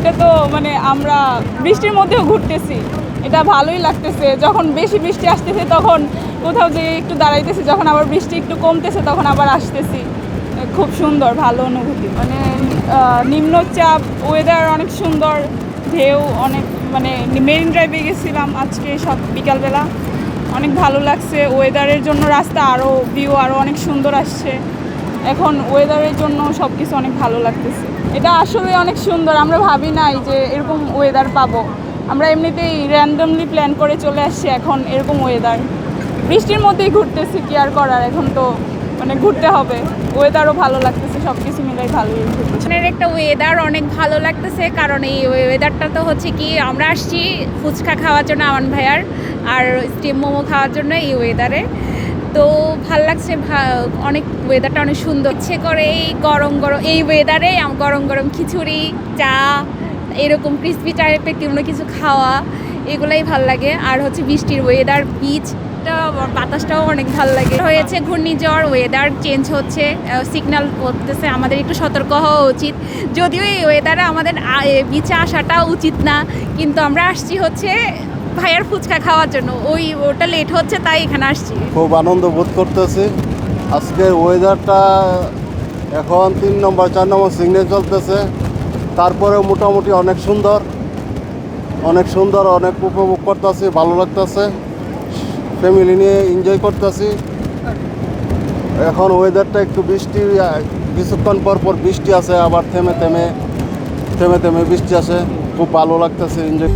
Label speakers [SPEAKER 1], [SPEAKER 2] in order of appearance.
[SPEAKER 1] এটা তো মানে আমরা বৃষ্টির মধ্যেও ঘুরতেছি, এটা ভালোই লাগতেছে। যখন বেশি বৃষ্টি আসতেছে তখন কোথাও যে একটু দাঁড়াইতেছি, যখন আবার বৃষ্টি একটু কমতেছে তখন আবার আসতেছি। খুব সুন্দর, ভালো অনুভূতি। মানে নিম্নচাপ, ওয়েদার অনেক সুন্দর, ঢেউ অনেক, মানে মেরিন ড্রাইভে গেছিলাম আজকে সব বিকালবেলা, অনেক ভালো লাগছে। ওয়েদারের জন্য রাস্তা আরও ভিউ আরও অনেক সুন্দর আসছে। এখন ওয়েদারের জন্য সব কিছু অনেক ভালো লাগতেছে। এটা আসলে অনেক সুন্দর, আমরা ভাবি নাই যে এরকম ওয়েদার পাবো। আমরা এমনিতেই র্যান্ডমলি প্ল্যান করে চলে আসছি, এখন এরকম ওয়েদার। বৃষ্টির মধ্যেই ঘুরতেছি, কি আর করার, এখন তো মানে ঘুরতে হবে। ওয়েদারও ভালো লাগতেছে, সব কিছু মিলাই ভালোই ঘুরতেছে।
[SPEAKER 2] এখানের একটা ওয়েদার অনেক ভালো লাগতেছে, কারণ এই ওয়েদারটা তো হচ্ছে কি, আমরা আসছি ফুচকা খাওয়ার জন্য আমান ভাইয়ার, আর স্টিম মোমো খাওয়ার জন্য এই ওয়েদারে। তো ভাল লাগছে, অনেক ওয়েদারটা অনেক সুন্দর। ইচ্ছে করে এই গরম গরম এই ওয়েদারে গরম গরম খিচুড়ি, চা, এরকম ক্রিসপি টাইপের কোনো কিছু খাওয়া, এগুলাই ভাল লাগে। আর হচ্ছে বৃষ্টির ওয়েদার, বিচটা, বাতাসটাও অনেক ভালো লাগে। হয়েছে ঘূর্ণিঝড়, ওয়েদার চেঞ্জ হচ্ছে, সিগন্যাল করতেছে, আমাদের একটু সতর্ক হওয়া উচিত। যদিও এই ওয়েদারে আমাদের বিচে আসাটাও উচিত না, কিন্তু আমরা আসছি হচ্ছে ভাইয়ার ফুচকা খাওয়ার জন্য। ওটা লেট হচ্ছে, তাই এখানে আসছি।
[SPEAKER 3] খুব আনন্দ বোধ করতেছি। আজকের ওয়েদারটা এখন 3 নম্বর 4 নম্বর সিগন্যাল চলতেছে, তারপরে মোটামুটি অনেক সুন্দর, অনেক উপভোগ করতেছি, ভালো লাগতেছে, ফ্যামিলি নিয়ে এনজয় করতেছি। এখন ওয়েদারটা একটু বৃষ্টি, কিছুক্ষণ পর বৃষ্টি আসে, আবার থেমে থেমে বৃষ্টি আসে, খুব ভালো লাগতেছে, এনজয়।